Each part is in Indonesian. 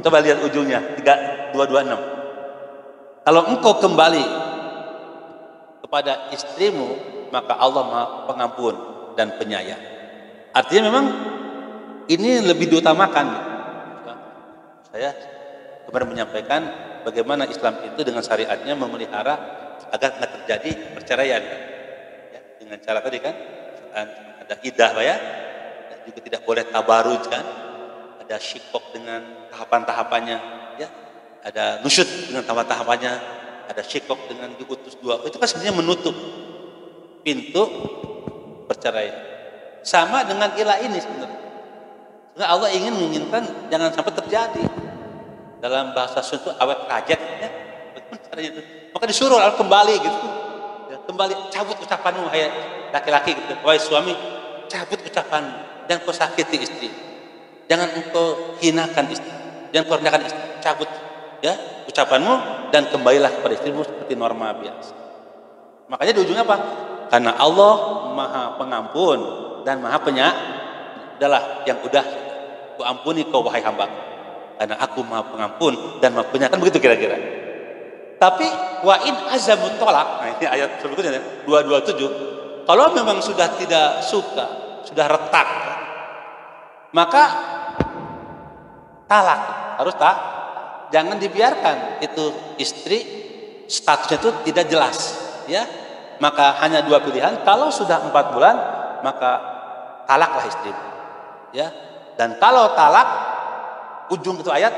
Coba lihat ujungnya 226. Kalau engkau kembali kepada istrimu, maka Allah Maha Pengampun dan Penyayang. Artinya memang ini lebih diutamakan. Saya kemarin menyampaikan bagaimana Islam itu dengan syariatnya memelihara agar tidak terjadi perceraian. Ya, dengan cara tadi kan ada idah ya, dan juga tidak boleh tabaruj kan, ada syikok dengan tahapan-tahapannya, ya, ada nusyud dengan tahapan-tahapannya, ada syikok dengan diutus dua. Itu kan sebenarnya menutup pintu perceraian. Sama dengan ilah ini sebenarnya. Allah ingin menginginkan jangan sampai terjadi. Dalam bahasa Sunda itu awet kajet, ya. Maka disuruh kembali gitu. Ya, kembali cabut ucapanmu, hai laki-laki gitu. Wahai suami, cabut ucapanmu. Jangan kau sakiti istri. Jangan engkau hinakan istri. Jangan kau rendahkan istri. Cabut ya ucapanmu dan kembalilah kepada istrimu seperti norma biasa. Makanya di ujungnya apa? Karena Allah Maha Pengampun dan Maha Adalah yang udah ku ampuni kau wahai hamba, karena aku Maha Pengampun dan Maha Penyayang. Kan begitu kira-kira. Tapi wa in azamu tolak, nah ini ayat berikutnya 227. Kalau memang sudah tidak suka, sudah retak, maka talak, harus tak, jangan dibiarkan itu istri statusnya itu tidak jelas, ya. Maka hanya dua pilihan. Kalau sudah 4 bulan, maka talaklah istri, ya. Dan kalau talak, ujung itu ayat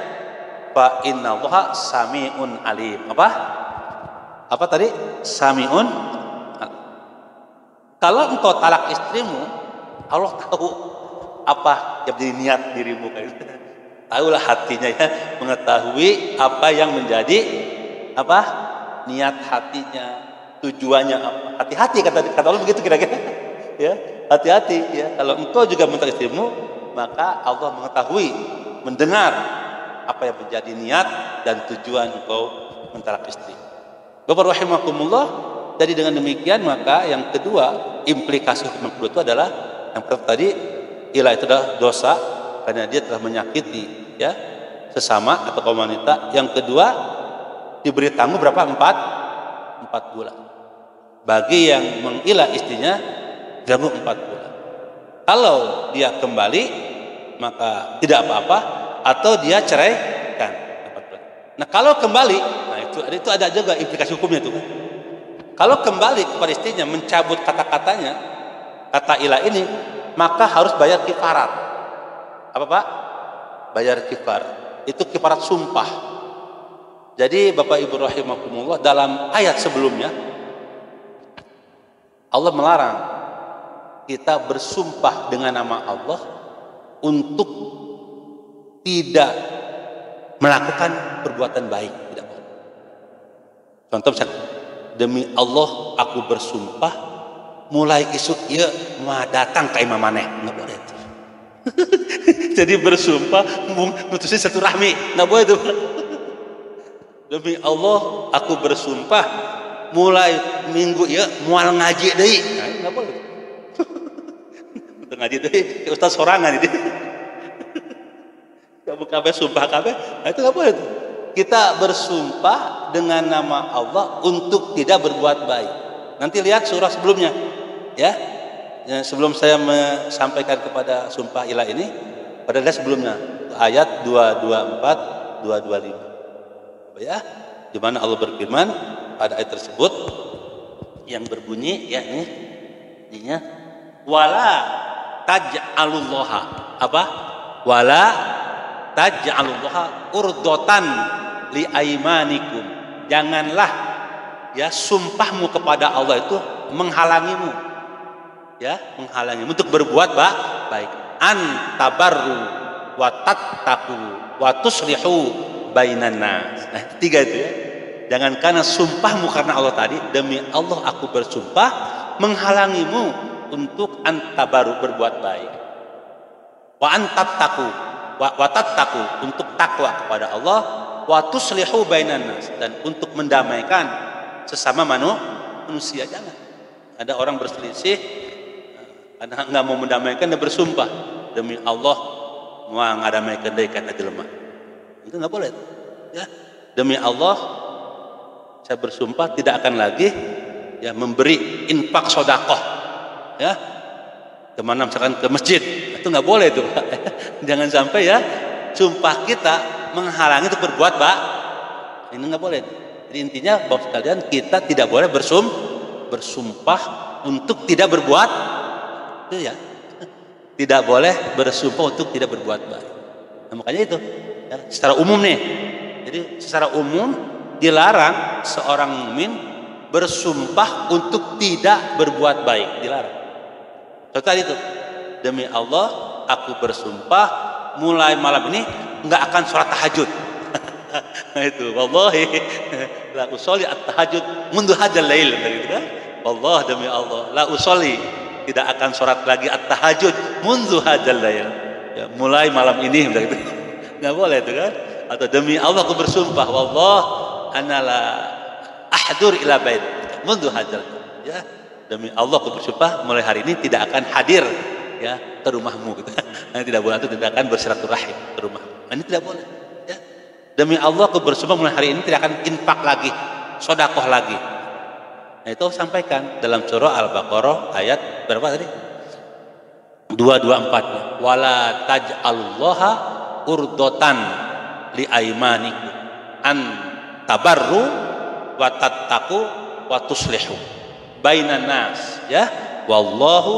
fa innallaha samiun alim. Apa tadi? Samiun. Kalau engkau talak istrimu, Allah tahu apa yang menjadi niat dirimu, tahulah hatinya, ya, mengetahui apa yang menjadi apa niat hatinya, tujuannya apa. Hati-hati kata Allah begitu kira-kira, ya, hati-hati, ya. Kalau engkau juga mentalak istrimu, maka Allah mengetahui, mendengar apa yang menjadi niat dan tujuan engkau mentalak istri. Bapak rahimakumullah. Jadi dengan demikian maka yang kedua, implikasi hukum kedua itu adalah yang pertama tadi, ilah itu adalah dosa karena dia telah menyakiti, ya, sesama atau kaum wanita. Yang kedua, diberi tangguh berapa? 4 bulan. Bagi yang mengilah istrinya, tangguh 4 bulan. Kalau dia kembali, maka tidak apa-apa, atau dia ceraikan 4 bulan. Nah kalau kembali, nah itu ada juga implikasi hukumnya itu. Kalau kembali kepada istrinya, mencabut kata-katanya, kata ilah ini, maka harus bayar kifarat. Apa Pak? Bayar kifarat. Itu kifarat sumpah. Jadi Bapak Ibu rahimakumullah, dalam ayat sebelumnya Allah melarang kita bersumpah dengan nama Allah untuk tidak melakukan perbuatan baik. Tidak boleh. Contoh misalnya, demi Allah aku bersumpah mulai isuk ya mau datang ke imam maneh, nggak boleh itu. Jadi bersumpah mutusin satu rahmi, nggak boleh itu. Demi Allah aku bersumpah mulai minggu ya mual ngaji deui, nah, nggak boleh. Ngaji deui ustaz sorangan ini. Kamu kabeh sumpah kabeh, nah itu nggak boleh itu. Kita bersumpah dengan nama Allah untuk tidak berbuat baik. Nanti lihat surah sebelumnya, ya. Sebelum saya sampaikan kepada sumpah ilah ini, pada lihat sebelumnya ayat 224, 225, ya, di mana Allah berfirman pada ayat tersebut yang berbunyi, ya, ininya wala taj'alullaha apa? Wala taj'alullaha urdotan li aimanikum. Janganlah, ya, sumpahmu kepada Allah itu menghalangimu, ya, menghalangimu untuk berbuat baik. Antabarru wa tattaqu wa tuslihu bainan nas. Nah, tiga itu, ya. Jangan karena sumpahmu karena Allah tadi, demi Allah aku bersumpah, menghalangimu untuk antabaru berbuat baik. Wa antattaqu wa tattaqu, untuk takwa kepada Allah, wa tuslihu bainan nas, dan untuk mendamaikan sesama manusia. Jangan ada orang berselisih karena nggak mau mendamaikan, dia bersumpah demi Allah mau ngadamaikan deui kana jelema. Itu nggak boleh. Ya, demi Allah saya bersumpah tidak akan lagi ya memberi infak sodakoh ya kemana misalkan ke masjid, itu nggak boleh tuh. Jangan sampai ya sumpah kita menghalangi untuk berbuat ini nggak boleh. Jadi intinya bahwa sekalian kita tidak boleh bersumpah untuk tidak berbuat itu ya, tidak boleh bersumpah untuk tidak berbuat baik. Nah, makanya itu ya, secara umum nih. Jadi secara umum dilarang seorang mukmin bersumpah untuk tidak berbuat baik, dilarang. Contoh itu, demi Allah aku bersumpah mulai malam ini nggak akan sholat tahajud. Nah itu, wallahi la usolli at-tahajud mundu hadzal lail, gitu kan? Wallah demi Allah la usolli, tidak akan sholat lagi at-tahajud mundu hadzal lail. Ya, mulai malam ini gitu. Nggak boleh itu kan? Atau demi Allah aku bersumpah wallah ana la ahdur ila bait mundu hadzal. Ya, demi Allah aku bersumpah mulai hari ini tidak akan hadir ya ke rumahmu gitu. Nah, tidak boleh, itu tidak akan bersilaturahim ke rumah. Nah, ini tidak boleh. Ya. Demi Allah aku bersumpah mulai hari ini tidak akan infak lagi, sedekah lagi. Nah, itu sampaikan dalam surah Al-Baqarah ayat berapa tadi? 224-nya. Wala taj'alullaha urdatan li aymanikum an tabarru wa tattaqu wa tuslihu bainan nas, ya. Wallahu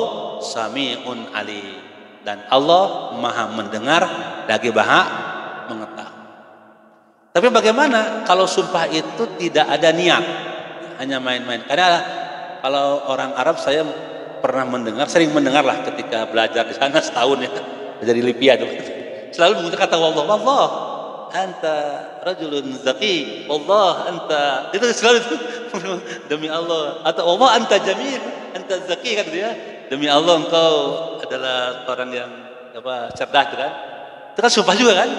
sami'un alim, dan Allah Maha mendengar lagi Maha mengetahui. Tapi bagaimana kalau sumpah itu tidak ada niat, hanya main-main? Karena kalau orang Arab saya pernah mendengar, sering mendengar lah ketika belajar di sana setahun ya, belajar di Libya tuh. Selalu menggunakan kata wallah, wallah anta rajulun zaki, wallah anta, itu selalu itu. Demi Allah, atau Allah anta jamil, anta zaki, kan dia, demi Allah engkau adalah orang yang apa cerdas kan, itu kan sumpah juga kan.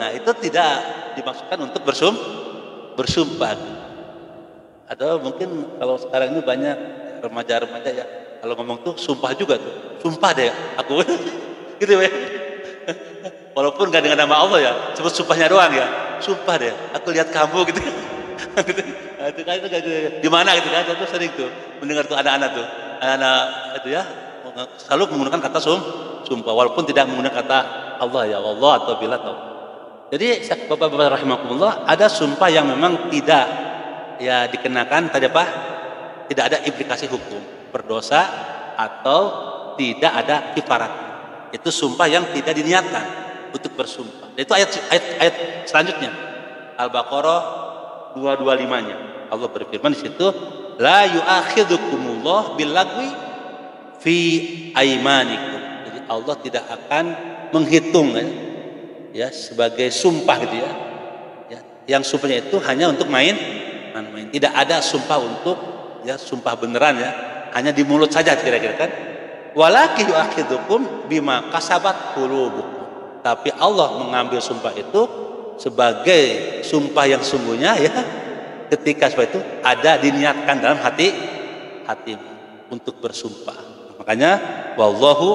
Nah itu tidak dimaksudkan untuk bersumpah. Atau mungkin kalau sekarang ini banyak remaja-remaja ya kalau ngomong tuh sumpah juga tuh, sumpah deh aku gitu ya. Walaupun gak dengan nama Allah ya, sebut sumpahnya doang ya, sumpah deh aku lihat kamu gitu. Gitu. Nah, itu kan itu di mana gitu kan, itu sering tuh mendengar tuh anak-anak itu ya selalu menggunakan kata sumpah walaupun tidak menggunakan kata Allah ya Allah atau bila atau. Jadi Bapak-bapak rahimakumullah, ada sumpah yang memang tidak ya dikenakan tadi apa, tidak ada implikasi hukum berdosa atau tidak ada kifarat. Itu sumpah yang tidak diniatkan untuk bersumpah. Itu ayat selanjutnya Al-Baqarah 225-nya. Allah berfirman di situ, la yu'akhidukumullah billagwi fi aimanikum. Jadi Allah tidak akan menghitung ya sebagai sumpah gitu ya. Ya, yang sumpahnya itu hanya untuk main. Tidak ada sumpah untuk ya sumpah beneran ya, hanya di mulut saja kira-kira kan. Walakin yu'akhidukum bima kasabat qulubukum. Tapi Allah mengambil sumpah itu sebagai sumpah yang sungguhnya ya, ketika sumpah itu ada diniatkan dalam hatimu untuk bersumpah. Makanya wallahu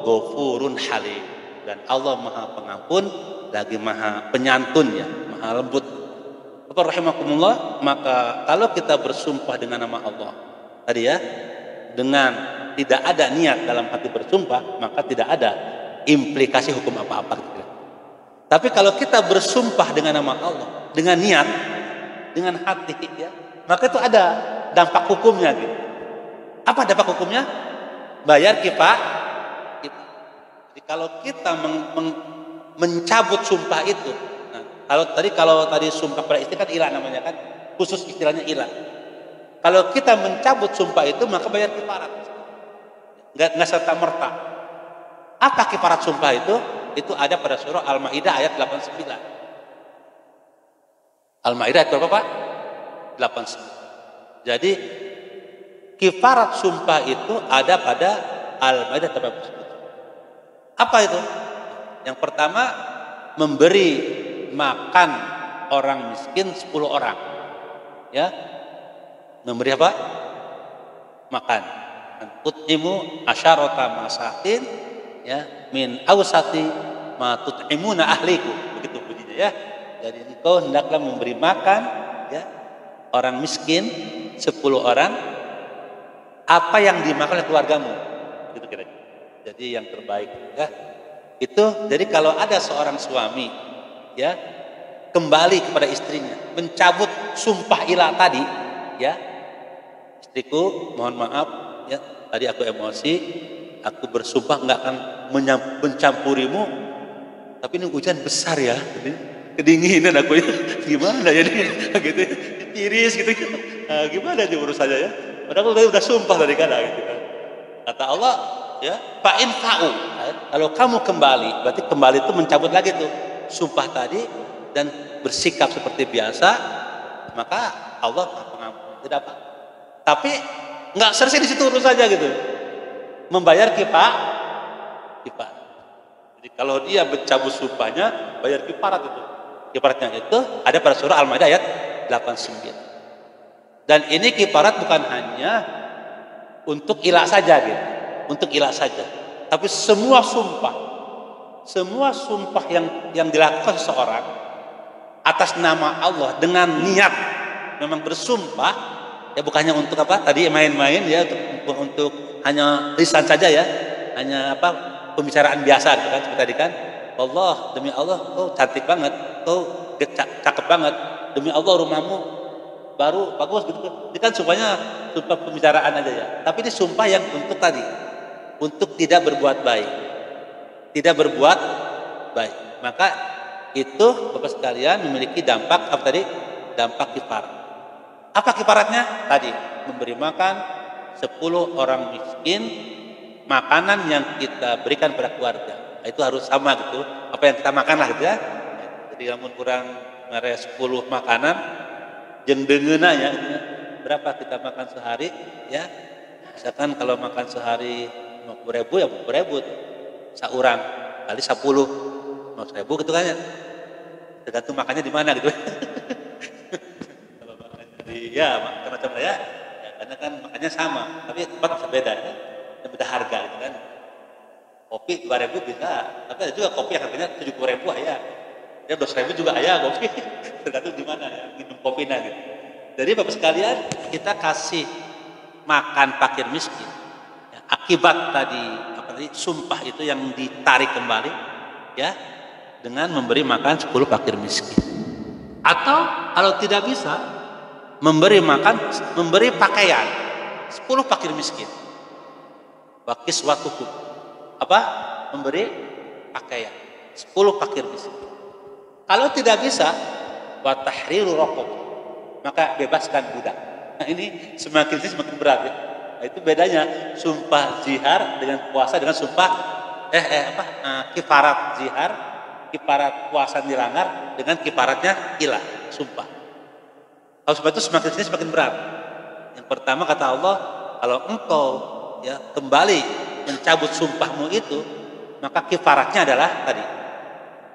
ghafurun halim, dan Allah Maha Pengampun lagi Maha Penyantun ya, Maha Lembut. Bapak rahimakumullah, maka kalau kita bersumpah dengan nama Allah tadi ya, dengan tidak ada niat dalam hati bersumpah, maka tidak ada implikasi hukum apa-apa. Tapi kalau kita bersumpah dengan nama Allah, dengan niat, dengan hati ya, maka itu ada dampak hukumnya gitu. Apa dampak hukumnya? Bayar kita. Jadi kalau kita mencabut sumpah itu, nah, kalau tadi sumpah pada istri kan ilah namanya kan, khusus istilahnya ilah. Kalau kita mencabut sumpah itu maka bayar kifarat. Nggak serta merta. Apa kifarat sumpah itu? Itu ada pada surah Al-Maidah ayat 89. Al-Maidah ayat berapa Pak? 89. Jadi kifarat sumpah itu ada pada Al-Maidah 89. Apa itu? Yang pertama, memberi makan orang miskin 10 orang. Ya. Memberi apa? Makan. Tut'imu asyarata masakin ya min awsati ma tut'imuna ahliku, begitu bunyinya ya. Jadi engkau hendaklah memberi makan ya orang miskin 10 orang apa yang dimakan oleh keluargamu. Gitu kira. Jadi yang terbaik ya. Itu jadi kalau ada seorang suami ya kembali kepada istrinya, mencabut sumpah ilah tadi ya. Istriku, mohon maaf ya, tadi aku emosi, aku bersumpah nggak akan mencampurimu, tapi ini hujan besar ya. Kedinginan aku ya, gimana ya gitu, tiris gitu, nah, gimana aja urusannya ya, padahal aku udah sumpah dari kada gitu kan. Kata Allah ya, fa'in fa'u, kalau kamu kembali, berarti kembali itu mencabut lagi tuh sumpah tadi dan bersikap seperti biasa, maka Allah pengampun, tidak apa. Tapi nggak selesai di situ urusannya gitu, membayar kifarat. Jadi kalau dia mencabut sumpahnya, bayar kifarat itu. Kifaratnya itu ada pada surah Al-Maidah ayat 89. Dan ini kifarat bukan hanya untuk ilah saja gitu, untuk ilah saja, tapi semua sumpah yang dilakukan seseorang atas nama Allah dengan niat memang bersumpah ya, bukannya untuk apa tadi main-main ya, untuk hanya lisan saja ya, hanya apa pembicaraan biasa gitu kan, seperti tadi kan, Allah, demi Allah kau cantik banget, kau cakep banget, demi Allah rumahmu baru bagus gitu kan. Ini kan sumpahnya sumpah pembicaraan aja ya. Tapi ini sumpah yang untuk tadi, untuk tidak berbuat baik. Tidak berbuat baik. Maka itu Bapak sekalian memiliki dampak apa tadi? Dampak kifarat. Apa kifaratnya? Tadi memberi makan 10 orang miskin makanan yang kita berikan pada keluarga. Itu harus sama gitu, apa yang kita makan lah gitu ya. Jadi namun kurang 10 makanan jeung deungeuna ya, berapa kita makan sehari ya. Misalkan kalau makan sehari 50.000 ya 50.000 saurang kali 10 50.000 gitu kan ya. Tergantung makannya di mana gitu. Kalau makan ya macam-macam ya, karena kan makannya sama, tapi tempat bisa beda ya. Beda harga gitu kan. Kopi 2.000 bisa, tapi ada juga kopi yang harganya 70.000 ya. Ya 12.000 juga ya kopi. Tergantung di mana ya minum kopinya gitu. Jadi Bapak sekalian, kita kasih makan fakir miskin. Ya, akibat tadi apa tadi sumpah itu yang ditarik kembali ya dengan memberi makan 10 fakir miskin. Atau kalau tidak bisa memberi makan, memberi pakaian 10 fakir miskin. Wakis watuhu apa? Memberi pakaian 10 fakir miskin. Kalau tidak bisa, wa tahriru raqab, maka bebaskan budak. Nah, ini semakin berat ya. Nah, itu bedanya sumpah zihar dengan puasa dengan sumpah kifarat zihar, kifarat puasa dilanggar dengan kifaratnya ilah, sumpah. Kalau sumpah itu semakin berat. Yang pertama kata Allah, kalau engkau ya kembali mencabut sumpahmu itu, maka kifaratnya adalah tadi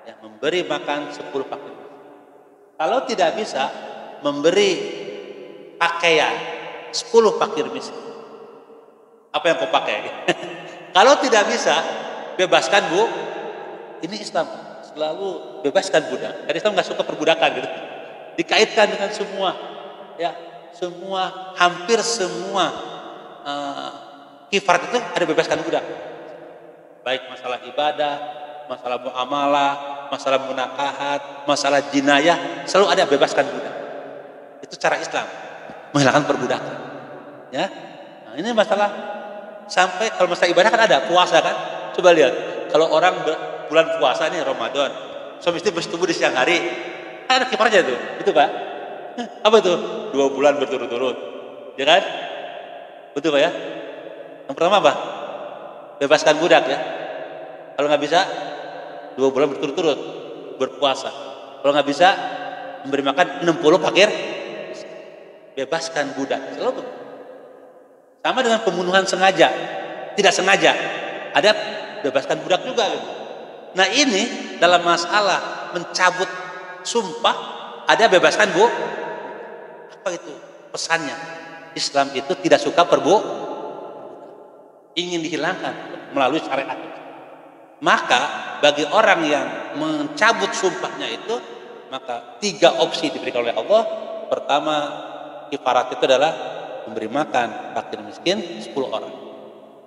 ya, memberi makan 10 fakir. Kalau tidak bisa, memberi pakaian 10 fakir miskin. Apa yang kau pakai? Kalau tidak bisa, bebaskan bu. Ini Islam selalu bebaskan budak. Karena Islam nggak suka perbudakan gitu. Dikaitkan dengan semua, ya semua, hampir semua kifarat itu ada bebaskan budak. Baik masalah ibadah, masalah muamalah, masalah munakahat, masalah jinayah, selalu ada bebaskan budak. Itu cara Islam menghilangkan perbudakan. Ya, nah, ini masalah sampai kalau masalah ibadah kan ada puasa kan. Coba lihat kalau orang bulan puasa nih Ramadan, suami istri bersetubuh di siang hari, kan ada kifarnya tuh, itu Pak. Apa itu? 2 bulan berturut-turut, ya kan? Betul Pak ya? Yang pertama apa? Bebaskan budak ya. Kalau nggak bisa 2 bulan berturut-turut berpuasa. Kalau nggak bisa memberi makan 60 fakir, bebaskan budak. Selalu sama dengan pembunuhan sengaja, tidak sengaja, ada bebaskan budak juga gitu. Nah ini dalam masalah mencabut sumpah ada bebaskan bu. Apa itu pesannya? Islam itu tidak suka ingin dihilangkan melalui syariat. Maka bagi orang yang mencabut sumpahnya itu maka 3 opsi diberikan oleh Allah. Pertama, kifarat itu adalah memberi makan fakir miskin 10 orang.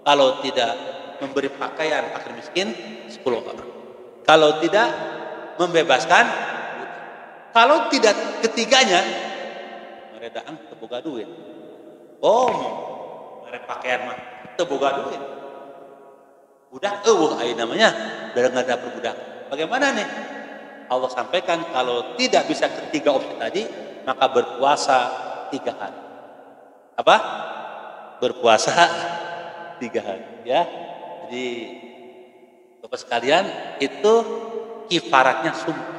Kalau tidak memberi pakaian fakir miskin 10 orang. Kalau tidak membebaskan. Kalau tidak ketiganya, meredaan teboga duit. Oh, mereka pakaian mah teboga duit. Budak namanya udah nggak ada perbudak. Bagaimana nih? Allah sampaikan kalau tidak bisa ketiga opsi tadi, maka berpuasa 3 hari. Apa? Berpuasa 3 hari, ya. Jadi Bapak sekalian, itu kifaratnya sumpah.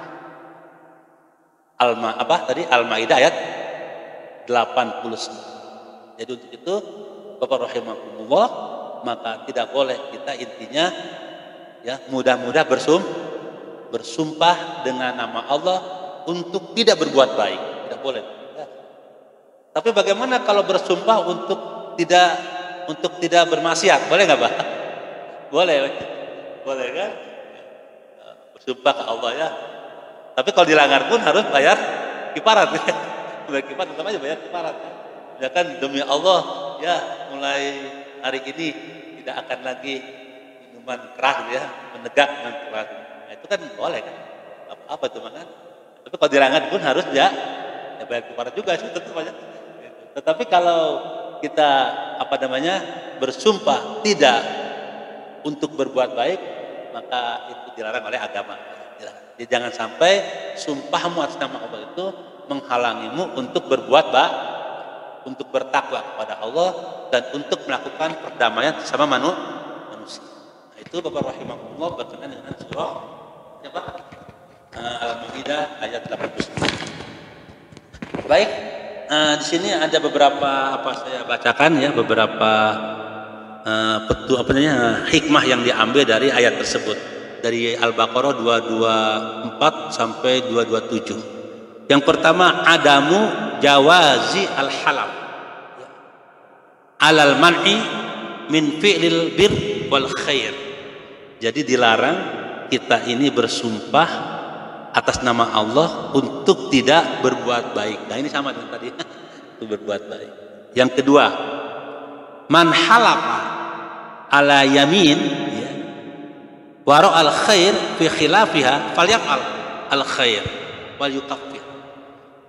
Al-Maidah ayat 89. Jadi untuk itu Bapak rahimakumullah, maka tidak boleh kita intinya ya mudah-mudah bersumpah dengan nama Allah untuk tidak berbuat baik, tidak boleh. Ya. Tapi bagaimana kalau bersumpah untuk tidak bermaksiat, boleh nggak Pak? Boleh kan? Bersumpah ke Allah ya. Tapi kalau dilanggar pun harus bayar kifarat. Bayar kifarat, tetap aja bayar kifarat. Ya kan, demi Allah ya, mulai hari ini tidak akan lagi minuman keras ya, menegak dengan keras. Nah, itu kan boleh kan? Apa itu kan? Tapi kalau dilanggar pun harus ya bayar kifarat juga sih tetap aja. Tetapi kalau kita bersumpah tidak untuk berbuat baik, maka itu dilarang oleh agama. Jadi jangan sampai sumpahmu atas nama Allah itu menghalangimu untuk berbuat baik, untuk bertakwa kepada Allah dan untuk melakukan perdamaian sama manusia. Nah, itu Bapak rahimakumullah berkenaan dengan surah Al-Maidah ayat 89. Baik, di sini ada beberapa saya bacakan ya, beberapa hikmah yang diambil dari ayat tersebut. Dari Al-Baqarah 224 sampai 227. Yang pertama, adamu jawazi al-halal alal man'i min fi'lil bir wal khair. Jadi dilarang kita ini bersumpah atas nama Allah untuk tidak berbuat baik. Nah, ini sama dengan tadi untuk berbuat baik. Yang kedua, man halafa ala yamin waro al khair fi khilafiha falyaf'al al khair wal yukaffir.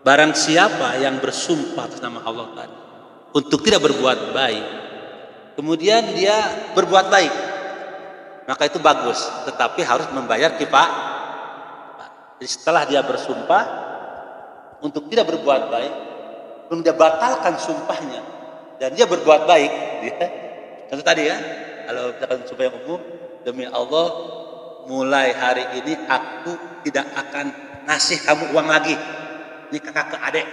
Barang siapa yang bersumpah atas nama Allah tadi untuk tidak berbuat baik, kemudian dia berbuat baik, maka itu bagus, tetapi harus membayar kifarat. Jadi setelah dia bersumpah untuk tidak berbuat baik, belum dia batalkan sumpahnya dan dia berbuat baik, contoh tadi ya, kalau misalkan sumpah yang umum, demi Allah mulai hari ini aku tidak akan ngasih kamu uang lagi. Ini kakak ke adek.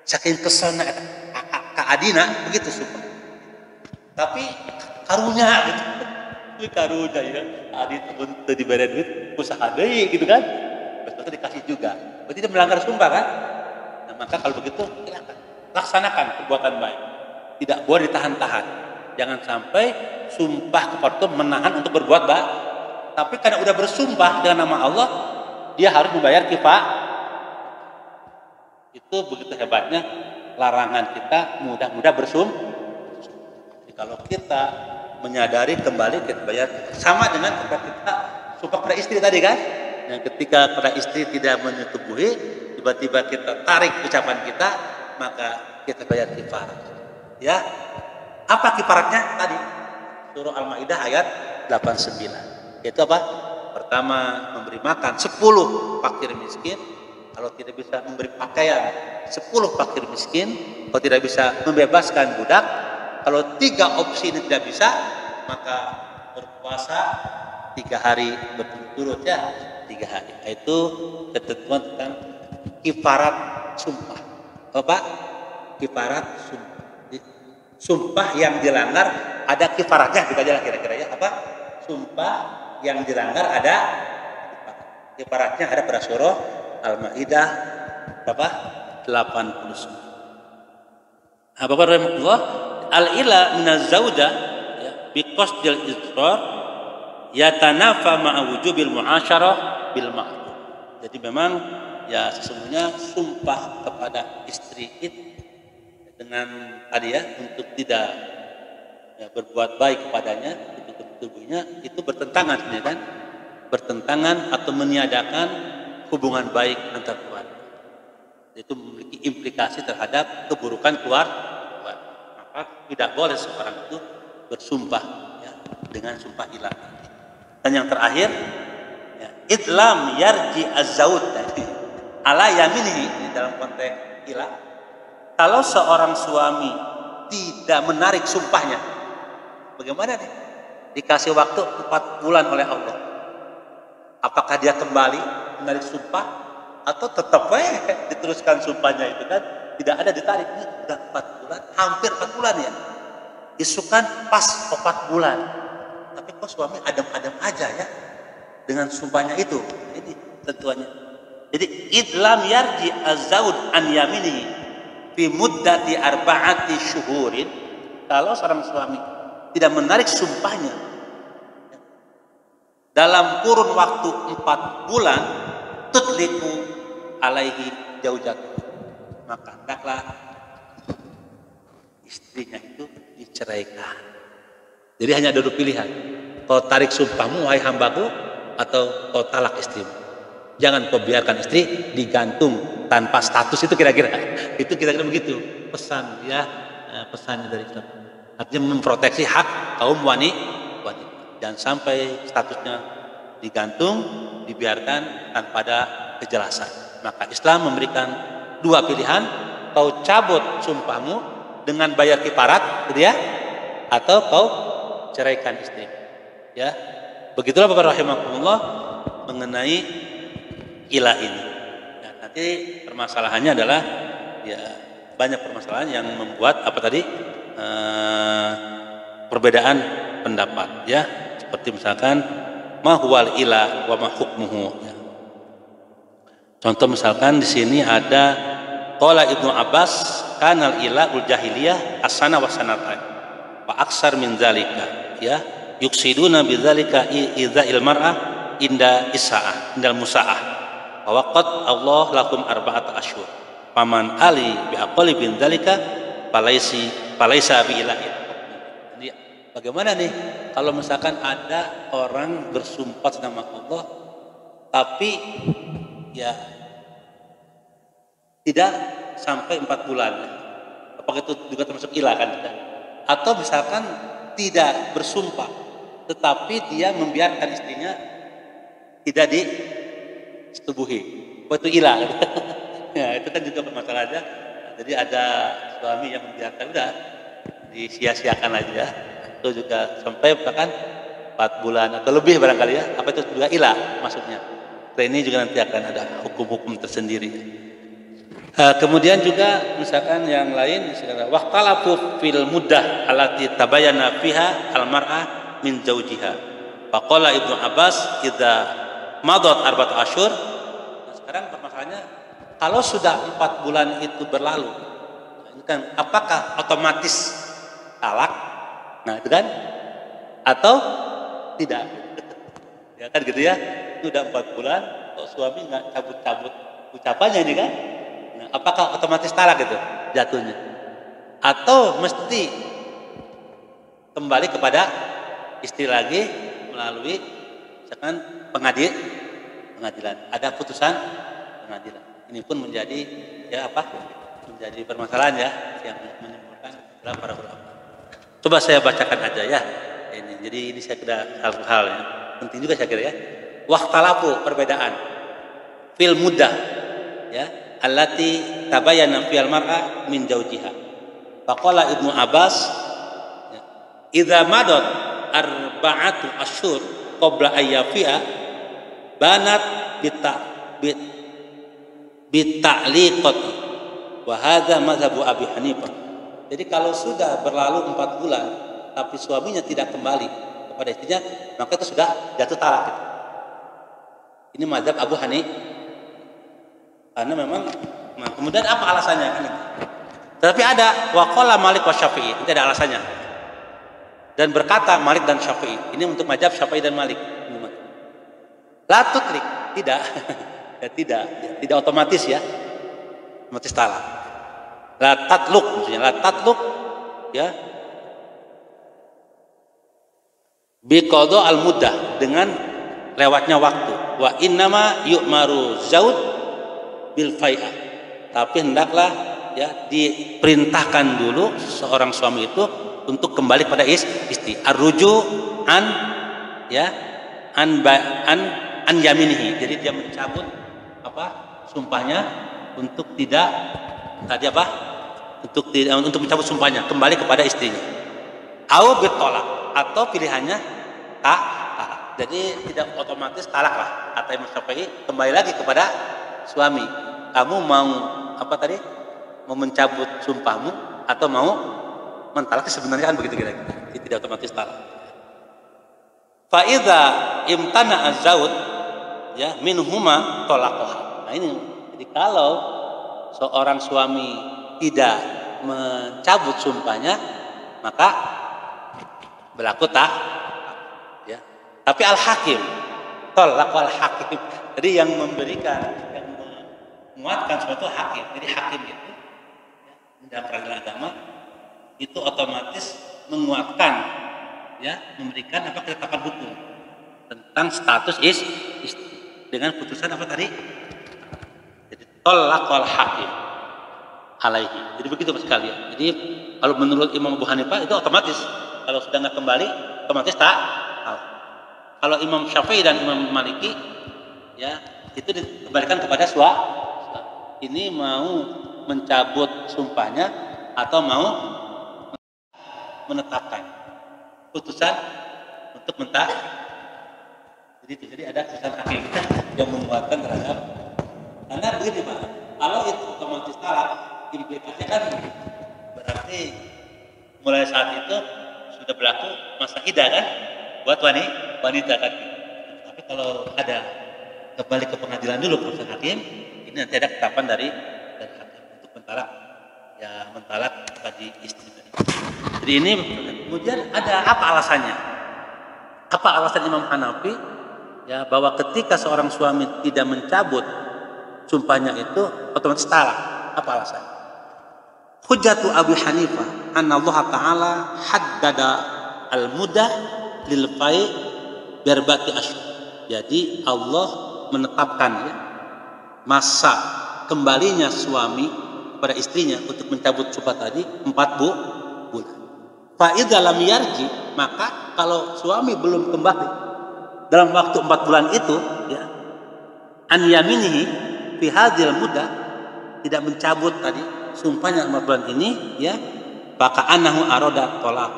Saking keselnya Kak Adina begitu sumpah. Tapi karunya gitu. Ini karunya ya. Adit teu diberi duit usaha deui gitu kan. Betul dikasih juga. Berarti dia melanggar sumpah kan? Nah, maka kalau begitu silakan laksanakan perbuatan baik. Tidak boleh ditahan-tahan. Jangan sampai sumpah kepada itu menahan untuk berbuat baik. Tapi karena udah bersumpah dengan nama Allah, dia harus membayar kifarat. Itu begitu hebatnya larangan kita mudah-mudah bersumpah. Jadi kalau kita menyadari kembali kita bayar, sama dengan ketika kita sumpah pada istri tadi kan, yang ketika pada istri tidak menyetubuhi, tiba-tiba kita tarik ucapan kita, maka kita bayar kifarat. Ya, apa kifaratnya tadi? Surah Al-Maidah ayat 89. Itu apa? Pertama, memberi makan 10 fakir miskin. Kalau tidak bisa memberi pakaian 10 fakir miskin. Kalau tidak bisa membebaskan budak. Kalau 3 opsi ini tidak bisa, maka berpuasa 3 hari berturut-turut ya, 3 hari. Itu ketentuan tentang kifarat sumpah. Apa? Kifarat sumpah. Sumpah yang dilanggar ada kifaratnya, kita aja kira-kira ya, apa? Sumpah yang dilanggar ada kifaratnya, ada pada surah Al-Maidah berapa? 89. Nah, Bapak rahimahullah, al-ila minaz zauja ya, bi qasdil israr yatanafa ma'a wujubil muasyarah bil ma'ruf. Jadi memang ya sesungguhnya sumpah kepada istri itu dengan tadi ya untuk tidak ya, berbuat baik kepadanya untuk tubuhnya itu bertentangan sebenarnya kan, bertentangan atau meniadakan hubungan baik antar keluarga. Itu memiliki implikasi terhadap keburukan keluarga. Maka tidak boleh seorang itu bersumpah ya, dengan sumpah ilah. Dan yang terakhir ya, idlam yarji az-zawj ala yaminihi dalam konteks ilah. Kalau seorang suami tidak menarik sumpahnya, bagaimana nih? Dikasih waktu 4 bulan oleh Allah. Apakah dia kembali menarik sumpah atau tetap diteruskan sumpahnya itu kan? Tidak ada ditarik. Ini sudah 4 bulan, hampir 4 bulan ya. Isukan pas 4 bulan. Tapi kok suami adem-adem aja ya dengan sumpahnya itu. Ini tentuannya. Jadi idlam yarji az-zawj an yaminihi fi muddati arba'ati syuhurin. Kalau seorang suami tidak menarik sumpahnya dalam kurun waktu 4 bulan, tutliku alaihi zaujatuh, maka hendaklah istrinya itu diceraikan. Jadi hanya ada 2 pilihan. Kau tarik sumpahmu wahai hambaku, atau kau talak istrimu. Jangan kau biarkan istri digantung tanpa status, itu kira-kira. Itu kira-kira begitu pesan ya, pesannya dari Islam. Artinya memproteksi hak kaum wanita. Jangan sampai statusnya digantung, dibiarkan tanpa ada kejelasan. Maka Islam memberikan 2 pilihan, kau cabut sumpahmu dengan bayar kifarat, gitu ya, atau kau ceraikan istri. Ya, begitulah Bapak rahimakumullah mengenai ilah ini. Ya, nanti permasalahannya adalah ya banyak permasalahan yang membuat apa tadi perbedaan pendapat. Ya, seperti misalkan ma huwal ilah wa ma hukmuhu. Ya. Contoh misalkan di sini ada qala Ibnu Abbas kanal ilahul jahiliyah asana wa sanatan wa aksar min zalika ya yuksiduna bidzalika idza'il mar'ah inda isaah indal musaah wa waqad Allah lakum arba'at asyhur paman ali bi aqali bin dzalika falaisa bi ilahi. Jadi bagaimana nih kalau misalkan ada orang bersumpah nama Allah tapi ya tidak sampai 4 bulan, apakah itu juga termasuk ilah kan? Atau misalkan tidak bersumpah, tetapi dia membiarkan istrinya tidak disetubuhi, apa itu ilah? Ya, itu kan juga permasalahannya. Jadi ada suami yang membiarkan udah disia-siakan aja, itu juga sampai bahkan 4 bulan atau lebih barangkali ya, apa itu juga ilah maksudnya. Ini juga nanti akan ada hukum-hukum tersendiri. Kemudian juga misalkan yang lain waqtalafu fil muddah allati tabayyana fiha al-mar'ah min zawjiha. Faqala Ibnu Abbas idza madat arba'at asyhur. Nah, sekarang permasalahannya kalau sudah 4 bulan itu berlalu, kan apakah otomatis talak? Nah, itu kan atau tidak? Ya kan gitu ya. Itu udah 4 bulan kok suami enggak cabut-cabut ucapannya ini kan? Nah, apakah otomatis talak itu jatuhnya? Atau mesti kembali kepada istri lagi melalui misalkan pengadilan. Ada putusan pengadilan. Ini pun menjadi ya apa? Menjadi permasalahan ya yang menimbulkan dalam para ulama. Coba saya bacakan aja ya. Jadi ini saya kira hal-hal ya. Penting juga saya kira ya. Waqtalafu perbedaan fil muddah ya. Allati tabayyana fil mar'a min zawjiha. Faqala Ibnu Abbas idza madat arba'atu asyhur qabla ayyafi'a banat bita'liqati wa hadza mazhabu Abi Hanifah. Jadi kalau sudah berlalu 4 bulan tapi suaminya tidak kembali kepada istrinya, maka itu sudah jatuh talak. Ini mazhab Abu Hanifah. Karena memang, nah, kemudian apa alasannya kan? Tetapi ada waqala Malik wa Syafi'i, itu ada alasannya. Dan berkata Malik dan Syafi'i, ini untuk mazhab Syafi'i dan Malik. La tutlik, tidak. Ya, tidak otomatis ya. Otomatis talak. La tatluk maksudnya, la tatluk ya. Biqadha al-muddah, dengan lewatnya waktu. Wa innama yu'maru zaud bil fai'ah. Tapi hendaklah ya diperintahkan dulu seorang suami itu untuk kembali pada istri. Ar-ruju an ya an yaminihi. Jadi dia mencabut apa? Sumpahnya untuk tidak tadi apa? Untuk mencabut sumpahnya kembali kepada istrinya. Au bitolak, atau pilihannya tak. Jadi tidak otomatis talak lah. Kata Imam Syafi'i, kembali lagi kepada suami. Kamu mau apa tadi? Mau mencabut sumpahmu atau mau mentalak? Sebenarnya kan begitu kira-kira. Jadi tidak otomatis talak. Fa idza imtana az-zawj ya minhuma talaqah. Nah ini. Jadi kalau seorang suami tidak mencabut sumpahnya, maka berlaku tak ya. Tapi al-hakim tolak al-hakim, jadi yang memberikan, yang menguatkan suatu hakim. Jadi hakim itu ya, dalam peradilan agama itu otomatis menguatkan ya, memberikan apa ketetapan hukum tentang status istri dengan putusan apa tadi. Jadi tolak al-hakim alaihi. Jadi begitu Mas sekalian. Jadi kalau menurut Imam Abu Hanifah itu otomatis, kalau sudah nggak kembali otomatis tak. Kalau Imam Syafi'i dan Imam Maliki ya itu dikembalikan kepada suami. Ini mau mencabut sumpahnya atau mau menetapkan putusan untuk mentah. Jadi ada putusan hakim yang menguatkan terhadap. Karena begini Pak, kalau itu otomatis talak, implikasinya kan berarti mulai saat itu sudah berlaku masa iddah kan buat wanita kan. Tapi kalau ada kembali ke pengadilan dulu putusan hakim, ini nanti ada ketetapan dari hakim untuk mentalak ya, mentalak bagi istri tadi. Jadi ini kemudian ada apa alasannya? Apa alasan Imam Hanafi ya bahwa ketika seorang suami tidak mencabut sumpahnya itu otomatis talak? Apa alasannya? Hujjatu Abu Hanifah anna Allah Ta'ala haddada al-mudah lil fai biarbati asyhur. Jadi Allah menetapkan ya, masa kembalinya suami kepada istrinya untuk mencabut sumpah tadi 4 bulan. Fa idza lam yarji, maka kalau suami belum kembali dalam waktu 4 bulan itu ya, an yaminihi fi hadzal mudah, tidak mencabut tadi sumpahnya 4 bulan ini ya, maka anahu aroda tolak,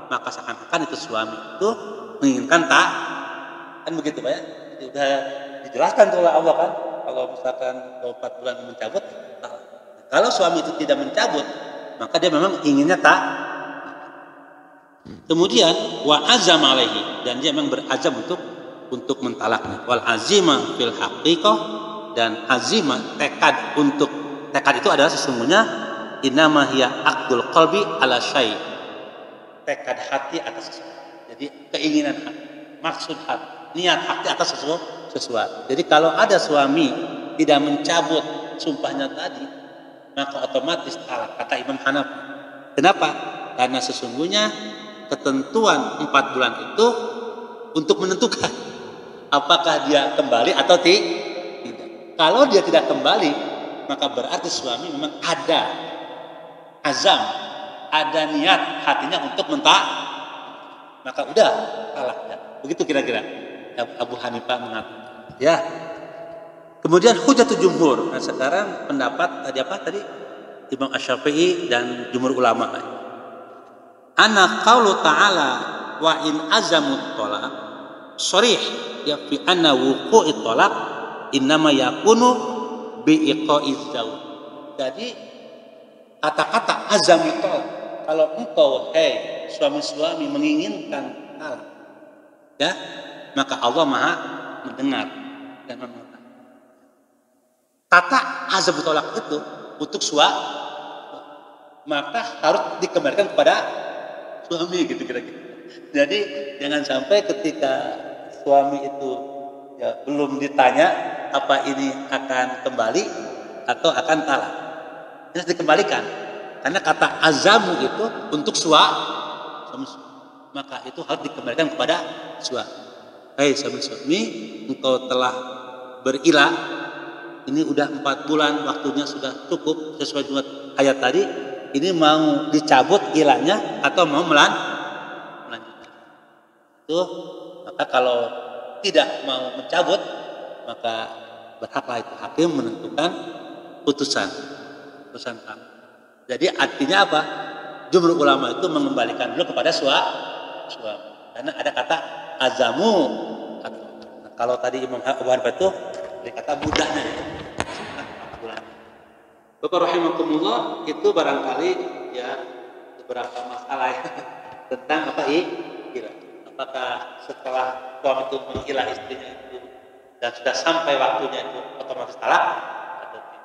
maka seakan-akan itu suami itu menginginkan tak, kan begitu Pak ya. Sudah dijelaskan oleh Allah kan, kalau misalkan 4 bulan mencabut, kalau suami itu tidak mencabut maka dia memang inginnya tak. Kemudian wa azam alaihi, dan dia memang berazam untuk mentalaknya. Wal azima fil haqiqah, dan azimah tekad itu adalah sesungguhnya innama hiya aqdul qalbi ala syai', tekad hati atas sesuatu. Jadi keinginan hati, maksud hati, niat hati atas sesuatu. Jadi kalau ada suami tidak mencabut sumpahnya tadi, maka otomatis talak, kata Imam Hanafi. Kenapa? Karena sesungguhnya ketentuan 4 bulan itu untuk menentukan apakah dia kembali atau tidak. Kalau dia tidak kembali, maka berarti suami memang ada azam, ada niat hatinya untuk mentak, maka udah talaknya. Begitu kira-kira Abu Hanifah mengatakan. Ya. Kemudian hujatul jumhur. Nah, sekarang pendapat tadi apa tadi? Imam Asy-Syafi'i dan jumhur ulama. Ana qaulu ta'ala wa in azamut talaq sharih ya fi anna wuqu'it talaq innama yakunu bi iqa'iz zawj. Jadi kata-kata azam itu, kalau engkau suami-suami menginginkan talak ya, maka Allah Maha mendengar dan mengetahui. Kata azam tolak itu untuk suami, maka harus dikembalikan kepada suami gitu kira-kira. Jadi jangan sampai ketika suami itu ya belum ditanya apa ini akan kembali atau akan talak. Ini harus dikembalikan. Karena kata azamu itu untuk suami, maka itu harus dikembalikan kepada suami. Hei suami, engkau telah berilah, ini udah 4 bulan, waktunya sudah cukup sesuai dengan ayat tadi. Ini mau dicabut ilahnya atau mau melanjutkan. Itu maka kalau tidak mau mencabut, maka berhaklah itu hakim menentukan putusan hak. Jadi artinya apa? Jumhur ulama itu mengembalikan dulu kepada suami. Karena ada kata azamu. Nah, kalau tadi Imam Abu Hanifah itu ada kata mudahnya. Bapak rahimakumullah, itu barangkali ya beberapa masalah ya, tentang apa ilah. Apakah setelah suami itu mengilah istrinya itu dan sudah sampai waktunya itu otomatis talak atau tidak?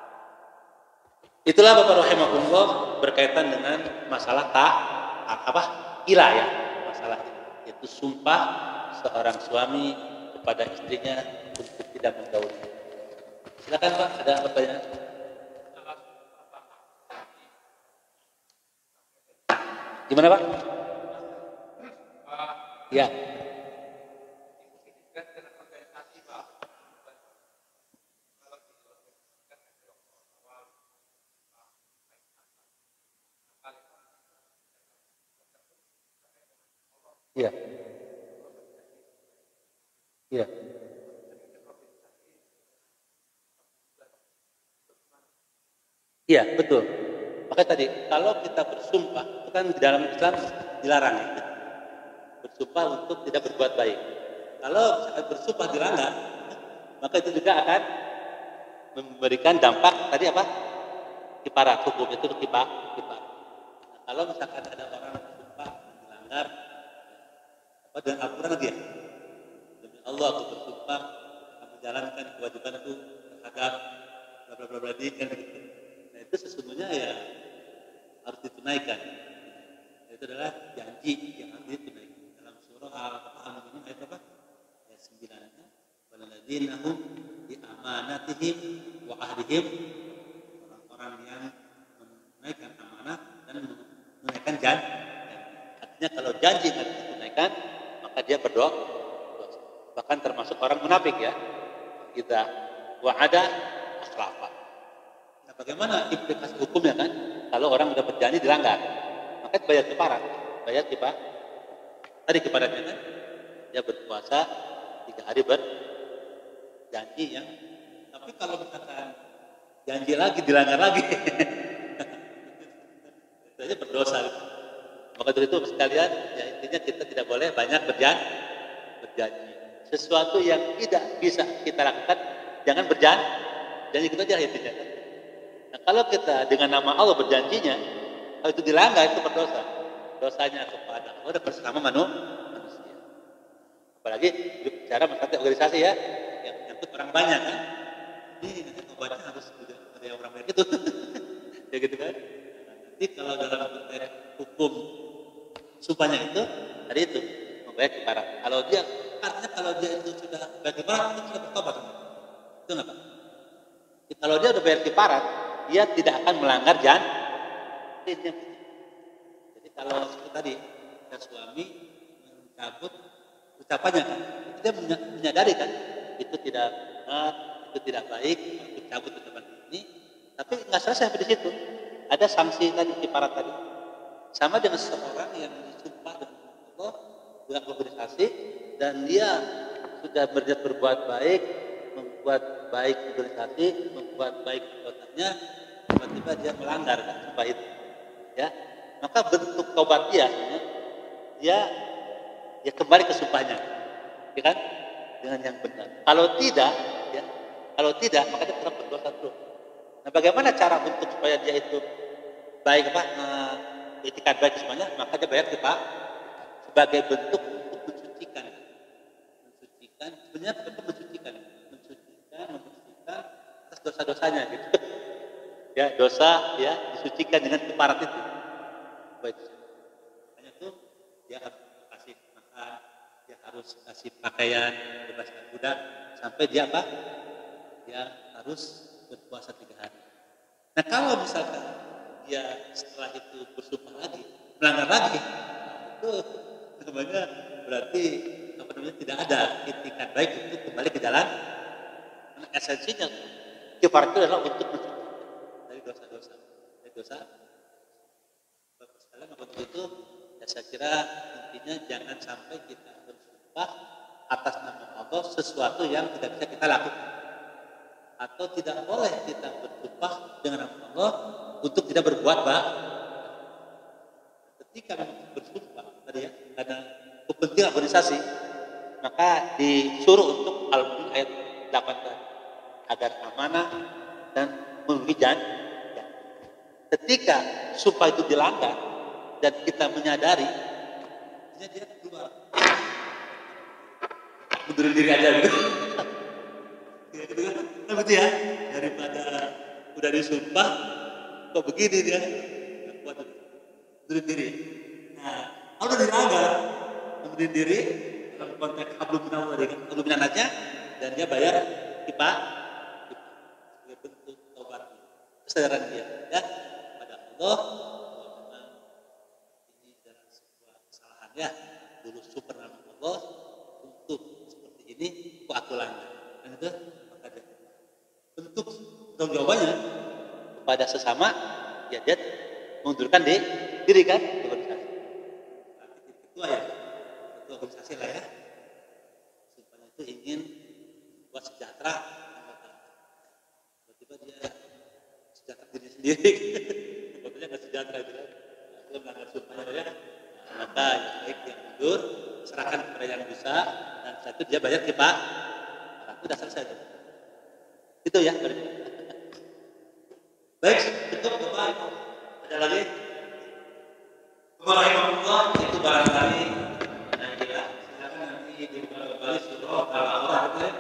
Itulah Bapak rahimakumullah berkaitan dengan masalah ilah ya, masalah itu sumpah seorang suami kepada istrinya untuk tidak menggauli. Silakan Pak, ada pertanyaan? Gimana Pak? Ya. Iya. Iya. Iya, betul. Makanya tadi, kalau kita bersumpah, itu kan di dalam Islam dilarang ya. Bersumpah untuk tidak berbuat baik. Kalau misalkan bersumpah dilanggar, maka itu juga akan memberikan dampak tadi apa? Kiparat, hukum itu kiparat. Nah, kalau misalkan ada orang bersumpah dilanggar, apa dengan Al-Quran lagi ya? Demi Allah aku bersumpah akan menjalankan kewajiban itu terhadap bla bla bla bla kan begitu. Nah itu sesungguhnya ya harus ditunaikan. Itu adalah janji yang harus ditunaikan. Dalam surah Al-Mu'minun ayat apa? Ayat 9-nya. Walladzina hum bi amanatihim wa ahdihim, orang-orang yang menunaikan amanah dan menunaikan janji. Artinya kalau janji harus ditunaikan, maka dia berdoa. Bahkan termasuk orang munafik ya. Idza wa'ada akhlafa. Nah, bagaimana implikasi hukumnya kan? Kalau orang sudah berjanji dilanggar, maka bayar kiparat. Bayar kiparat. Tadi kiparatnya kan dia berpuasa 3 hari berjanji ya. Tapi kalau misalkan janji lagi dilanggar lagi, itu aja berdosa. Maka dari itu sekalian, ya intinya kita tidak boleh banyak berjanji. Sesuatu yang tidak bisa kita lakukan, jangan berjanji. Janji kita aja intinya. Nah, kalau kita dengan nama Allah berjanjinya, kalau itu dilanggar itu berdosa. Dosanya kepada Allah dan bersama manusia. Apalagi bicara masalah organisasi ya, yang menyangkut orang banyak kan. Ini nanti obatnya harus ada orang banyak itu. Ya gitu kan. Nanti kalau dalam konteks hukum sumpahnya itu, tadi itu membayar kiparat. Kalau dia itu sudah bayar kiparat, itu sudah bertobat. Itu kenapa? Kalau dia sudah bayar kiparat, dia tidak akan melanggar janji. Jadi kalau itu tadi, dan suami mencabut ucapannya kan, dia menyadari kan, itu tidak benar, itu tidak baik, mencabut ucapan ini. Tapi nggak selesai sampai di situ. Ada sanksi tadi kiparat tadi. Sama dengan seseorang yang disumpah dengan Allah, dengan organisasi, dan dia sudah berbuat baik, membuat baik organisasi, membuat baik perbuatannya, tiba-tiba dia melanggar kan sumpah itu, ya. Maka bentuk taubat dia kembali ke sumpahnya, ya kan, dengan yang benar. Kalau tidak, maka dia tetap berdosa terus. Nah, bagaimana cara untuk supaya dia itu baik itikat baik semuanya, maka dia bayar kita sebagai bentuk untuk mensucikan, sebenarnya bentuk membersihkan atas dosa-dosanya gitu. Ya, dosa ya disucikan dengan kiparat itu. Baik. Makanya itu dia harus kasih makan, dia harus kasih pakaian, bebaskan budak sampai dia apa? dia harus berpuasa 3 hari. Nah kalau misalkan dia setelah itu bersumpah lagi, melanggar lagi, itu namanya berarti tidak ada itikat baik untuk kembali ke jalan. Karena esensinya kifar itu adalah untuk mensucikan dari dosa-dosa. Dari dosa. Bapak sekalian, untuk itu ya saya kira intinya jangan sampai kita bersumpah atas nama Allah sesuatu yang tidak bisa kita lakukan, atau tidak boleh kita bersumpah dengan nama Allah untuk tidak berbuat baik. Ketika memang bersumpah tadi ya karena kepentingan organisasi, maka disuruh untuk Al-Mulk ayat 8 tadi, agar amanah dan memenuhi janji. Ketika sumpah itu dilanggar dan kita menyadari, dia keluar, mundurin diri aja gitu. Nah begitu ya, daripada udah disumpah kok begini dia, nggak kuat, mundurin diri. Nah, kalau udah dilanggar, mundurin diri dalam konteks hablum minallah tadi kan, hablum minannasnya, dan dia bayar kipa sebagai bentuk taubat, kesadaran dia ya pada Allah bahwa memang ini adalah sebuah kesalahan ya, dulu super nama Allah untuk seperti ini kok aku langgar, dan itu maka dia bentuk tanggung jawabannya kepada sesama ya, dia mengundurkan diri kan di organisasi. Ketua ya, ketua organisasi lah ya, supaya itu ingin buat sejahtera anggota. Tiba-tiba dia sejahtera diri sendiri, anggotanya nggak sejahtera gitu kan, dia melanggar sumpahnya ya. Maka yang baik dia mundur, serahkan kepada yang bisa, dan setelah itu dia bayar kipa. Nah, itu udah selesai tuh. Itu ya. Baik, cukup Bapak. Ada lagi? Waalaikumsalam. Itu barangkali kita silakan nanti dibuka kembali surah Al-Baqarah itu ya.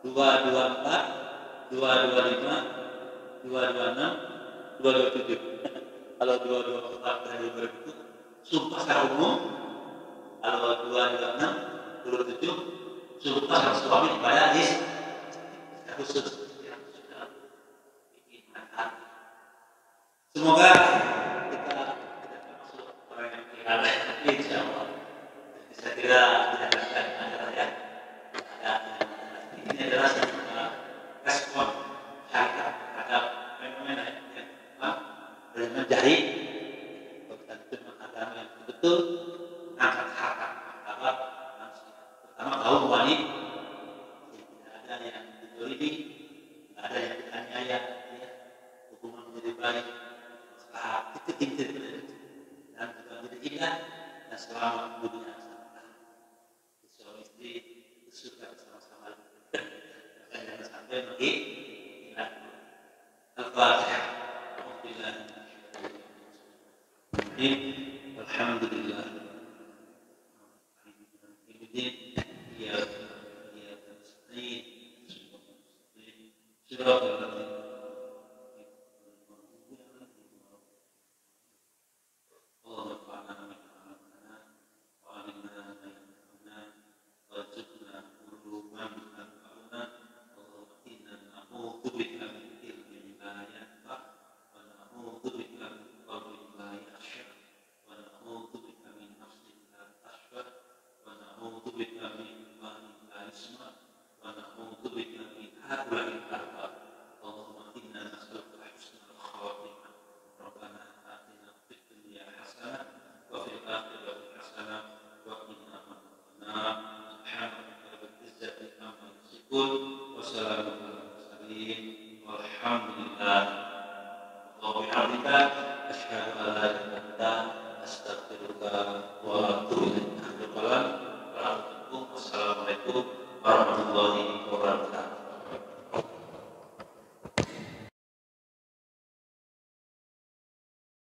224, 225, 226, 227. Kalau 224 dan 227 itu sumpah secara umum. Kalau 226, 227 sumpah suami kepada istri khusus. Semoga kita tidak termasuk orang yang tinggal insya Allah. Saya kira tidak ada ya. Ini adalah sebuah respon syariat terhadap fenomena yang boleh menjadi bentuk agama yang betul mengangkat harkat martabat manusia, terutama kaum wanita. Tidak ada yang dizalimi, tidak ada yang dianiaya, hubungan menjadi baik. Itu inti dan juga menjadi indah dan selamat dunia akhirat. Suami istri suka bersama-sama. Jangan sampai pergi. Al-Fatihah. Alhamdulillah. Alhamdulillah. Wa bihamdika asyhadu an la ilaha illa anta astaghfiruka wa atubu ilaik. Assalamualaikum warahmatullahi wabarakatuh.